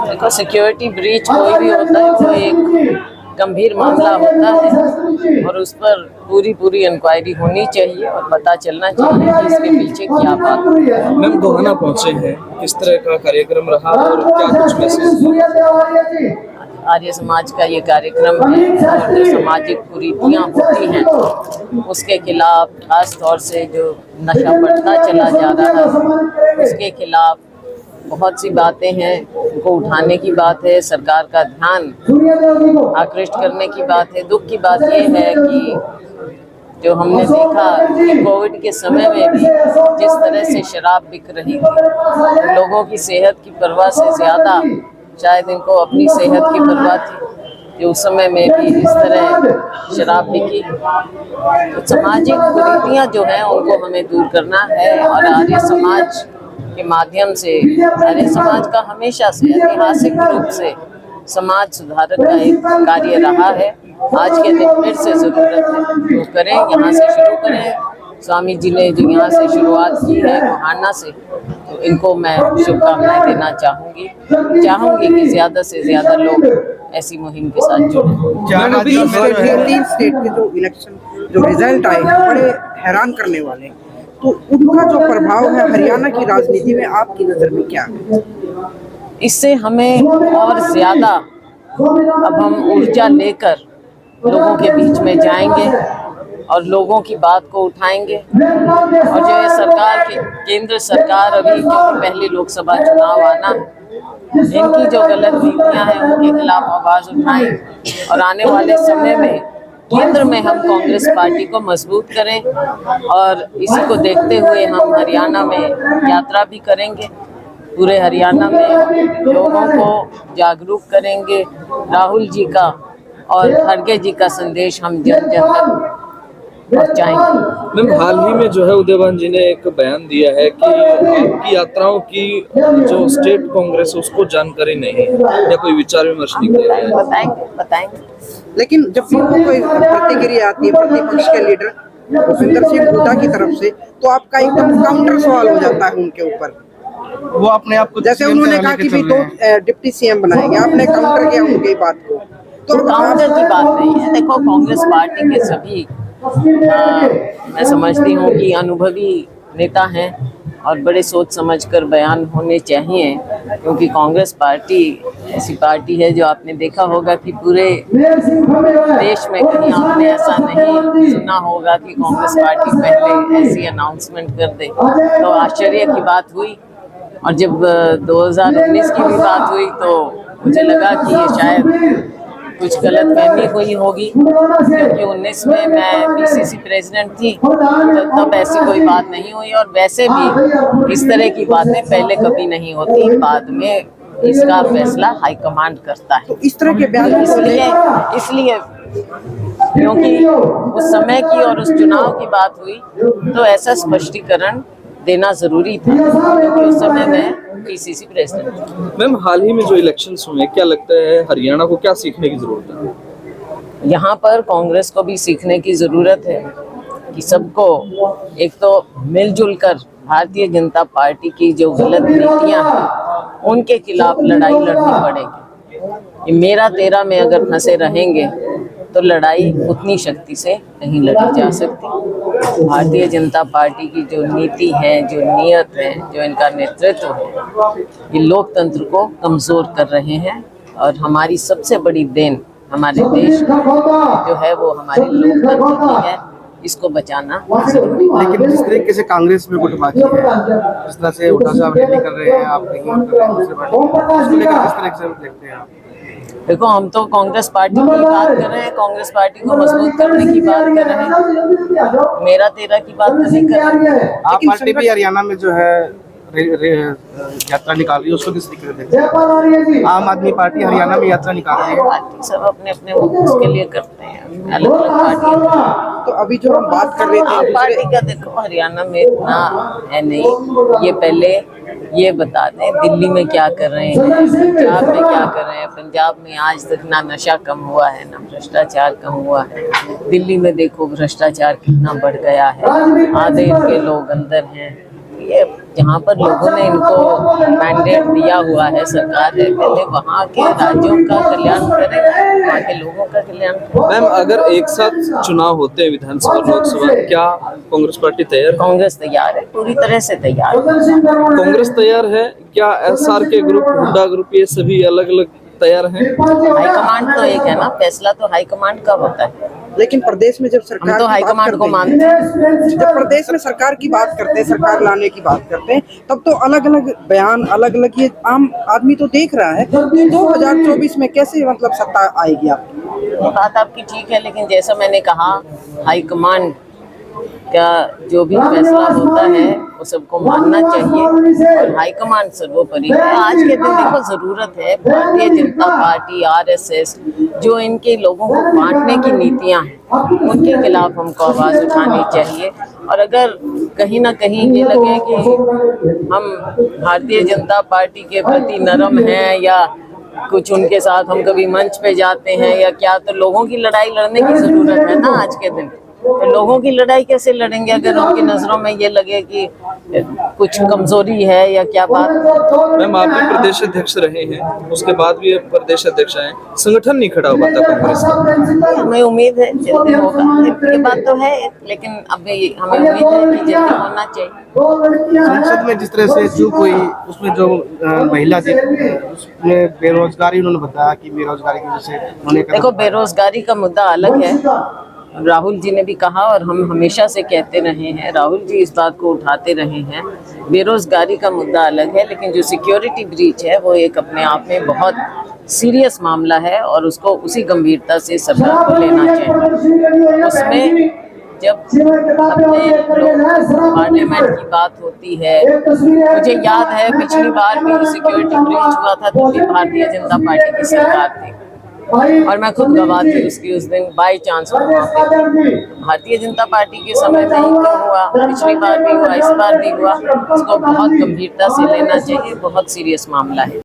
देखो, security breach कोई भी होता है वो एक गंभीर मामला होता है और उस पर पूरी इंक्वायरी होनी चाहिए और पता चलना चाहिए कि इसके पीछे क्या बात है। मैम, गोहाना पहुंचे हैं, किस तरह का कार्यक्रम रहा और क्या कुछ मैसेज? आर्य समाज का ये कार्यक्रम है और जो सामाजिक कुरीतियाँ होती हैं उसके खिलाफ, खास तौर से जो नशा बढ़ता चला जा रहा है उसके खिलाफ बहुत सी बातें हैं, उनको उठाने की बात है, सरकार का ध्यान आकृष्ट करने की बात है। दुख की बात ये है कि जो हमने देखा कि कोविड के समय में भी जिस तरह से शराब बिक रही थी, लोगों की सेहत की परवाह से ज़्यादा शायद इनको अपनी सेहत की परवाह थी, कि उस समय में भी इस तरह शराब बिकी। तो सामाजिक कुरीतियाँ जो हैं उनको हमें दूर करना है और आर्य समाज के माध्यम से, आर्य समाज का हमेशा से ऐतिहासिक रूप से समाज सुधारक का एक कार्य रहा है। आज के दिन फिर से ज़रूरत है तो करें, यहाँ से शुरू करें। स्वामी जी ने जो यहाँ से शुरुआत की है गोहाना से, तो इनको मैं शुभकामनाएं देना चाहूँगी कि ज़्यादा से ज़्यादा लोग ऐसी मुहिम के साथ जुड़ें। तीन स्टेट के जो इलेक्शन जो रिजल्ट आए हैं बड़े हैरान करने वाले हैं, तो उनका जो प्रभाव है हरियाणा की राजनीति में आपकी नज़र में क्या है? इससे हमें और ज़्यादा अब हम ऊर्जा लेकर लोगों के बीच में जाएंगे और लोगों की बात को उठाएंगे। और जो ये सरकार की केंद्र सरकार अभी, क्योंकि पहले लोकसभा चुनाव आना है, इनकी जो गलत नीतियां हैं उनके खिलाफ आवाज़ उठाएं और आने वाले समय में केंद्र में हम कांग्रेस पार्टी को मजबूत करें। और इसी को देखते हुए हम हरियाणा में यात्रा भी करेंगे, पूरे हरियाणा में लोगों को जागरूक करेंगे। राहुल जी का और खड़गे जी का संदेश हम जन जन तक पहुँचाएंगे। मैम, हाल ही में जो है उदयभान जी ने एक बयान दिया है कि आपकी यात्राओं की जो स्टेट कांग्रेस है उसको जानकारी नहीं है या कोई विचार विमर्श नहीं किया है। बताएंगे। लेकिन जब भी कोई प्रतिक्रिया आती है प्रतिपक्ष के लीडर भूपेंद्र सिंह हुड्डा की तरफ से, तो आपका एकदम काउंटर सवाल हो जाता है उनके ऊपर। वो अपने आप को, जैसे उन्होंने कहा कि भी 2 डिप्टी सीएम बनाएंगे, आपने काउंटर किया उनकी बात को। तो काउंटर की बात नहीं है। देखो, कांग्रेस पार्टी के सभी मैं समझती हूँ कि अनुभवी नेता हैं और बड़े सोच समझकर बयान होने चाहिए, क्योंकि कांग्रेस पार्टी ऐसी पार्टी है जो आपने देखा होगा कि पूरे देश में कहीं आपने ऐसा नहीं सुना होगा कि कांग्रेस पार्टी पहले ऐसी अनाउंसमेंट कर दे। तो आश्चर्य की बात हुई। और जब 2019 की भी बात हुई तो मुझे लगा कि ये शायद कुछ गलतफहमी हुई होगी, क्योंकि 19 में मैं पीसीसी प्रेसिडेंट थी, तो तब ऐसी कोई बात नहीं हुई। और वैसे भी इस तरह की बातें पहले कभी नहीं होती, बाद में इसका फैसला हाईकमांड करता है। तो इस तरह के बयान इसलिए क्योंकि उस समय की और उस चुनाव की बात हुई तो ऐसा स्पष्टीकरण देना जरूरी था, क्योंकि उस समय मैं पीसीसी प्रेसिडेंट थी। मैम, हाल ही में जो इलेक्शंस हुए, क्या लगता है हरियाणा को क्या सीखने की जरूरत है? यहाँ पर कांग्रेस को भी सीखने की ज़रूरत है कि सबको एक तो मिलजुल कर भारतीय जनता पार्टी की जो गलत नीतियाँ हैं उनके खिलाफ लड़ाई लड़नी पड़ेगी। ये मेरा तेरा में अगर फंसे रहेंगे तो लड़ाई उतनी शक्ति से नहीं लड़ी जा सकती। भारतीय जनता पार्टी की जो नीति है, जो नीयत है, जो इनका नेतृत्व है, ये लोकतंत्र को कमज़ोर कर रहे हैं। और हमारी सबसे बड़ी देन हमारे देश जो है वो हमारे लोकतंत्र की है, इसको बचाना जरूरी है। लेकिन जिस तरीके से कांग्रेस में गुटबाजी है, जिस तरह से हुड्डा साहब रैली कर रहे हैं, आप नहीं कर रहे हैं दूसरे पार्टी, उसको लेकर किस तरह से देखते हैं आप? देखो, हम तो कांग्रेस पार्टी की बात कर रहे हैं, कांग्रेस पार्टी को मजबूत करने की बात कर रहे हैं, मेरा तेरा की बात नहीं कर रहे हैं। आप पार्टी भी हरियाणा में जो है यात्रा निकाल रही है, उसको किस तरीके से देखते हैं? आम आदमी पार्टी हरियाणा में यात्रा निकाल रही है। पार्टी सब अपने अपने उसके लिए करते हैं, अलग अलग पार्टियां। तो अभी जो हम बात कर रहे थे पार्टी का देखो हरियाणा में इतना है नहीं। ये पहले ये बता दें दिल्ली में क्या कर रहे हैं, पंजाब में क्या कर रहे हैं। पंजाब में आज तक ना नशा कम हुआ है, ना भ्रष्टाचार कम हुआ है। दिल्ली में देखो भ्रष्टाचार कितना बढ़ गया है, आधे इनके लोग अंदर हैं। चाहिए। जहाँ पर लोगों ने इनको मैंडेट दिया हुआ है, सरकार है, पहले वहाँ के राज्यों का कल्याण करें, वहाँ के लोगों का कल्याण करें। मैम, अगर एक साथ चुनाव होते हैं विधानसभा लोकसभा, क्या कांग्रेस पार्टी तैयार है? कांग्रेस तैयार है, पूरी तरह से तैयार है। कांग्रेस तैयार है क्या? एसआर के ग्रुप, हुड्डा ग्रुप, ये सभी अलग अलग तैयार हैं? हाईकमांड तो एक है ना, फैसला तो हाईकमांड का होता है। लेकिन प्रदेश में जब सरकार हम तो की बात हाईकमांड को करते मानते हैं, जब प्रदेश में सरकार की बात करते हैं, सरकार लाने की बात करते हैं, तब तो अलग अलग बयान, अलग अलग, ये आम आदमी तो देख रहा है कि 2024 में कैसे मतलब सत्ता आएगी आपकी। बात आपकी ठीक है, लेकिन जैसा मैंने कहा, हाईकमांड का जो भी फैसला होता है वो सबको मानना चाहिए और हाईकमांड सर्वोपरि है। आज के दिन देखो, जरूरत है भारतीय जनता पार्टी, आरएसएस, जो इनके लोगों को बांटने की नीतियां हैं, उनके खिलाफ हमको आवाज उठानी चाहिए। और अगर कहीं ना कहीं ये लगे कि हम भारतीय जनता पार्टी के प्रति नरम हैं या कुछ उनके साथ हम कभी मंच पे जाते हैं या क्या, तो लोगों की लड़ाई लड़ने की जरूरत है ना आज के दिन। तो लोगों की लड़ाई कैसे लड़ेंगे अगर उनकी नजरों में ये लगे कि कुछ कमजोरी है या क्या बात। मैम, आप भी प्रदेश अध्यक्ष रहे हैं, उसके बाद भी आप प्रदेश अध्यक्ष हैं, संगठन नहीं खड़ा हुआ था कांग्रेस का। हमें उम्मीद है जल्दी होगा, ये बात तो है, लेकिन अभी हमें उम्मीद है कि जल्दी होना चाहिए। संसद में जिस तरह से चूक हुई, उसमें जो महिला थी, उसमें बेरोजगारी उन्होंने बताया कि बेरोजगारी की वजह से उन्होंने देखो, बेरोजगारी का मुद्दा अलग है। राहुल जी ने भी कहा और हम हमेशा से कहते रहे हैं, राहुल जी इस बात को उठाते रहे हैं। बेरोजगारी का मुद्दा अलग है, लेकिन जो सिक्योरिटी ब्रीच है वो एक अपने आप में बहुत सीरियस मामला है और उसको उसी गंभीरता से सरकार को लेना चाहिए। उसमें जब अपने लोग पार्लियामेंट की बात होती है, मुझे याद है पिछली बार भी सिक्योरिटी ब्रीच हुआ था तो भी भारतीय जनता पार्टी की सरकार थी और मैं खुद गवाह थी उसकी। उस दिन by chance Bharatiya Janata party के समय में ही क्यों हुआ, पिछली बार भी हुआ, इस बार भी हुआ। उसको बहुत गंभीरता से लेना चाहिए, बहुत सीरियस मामला है।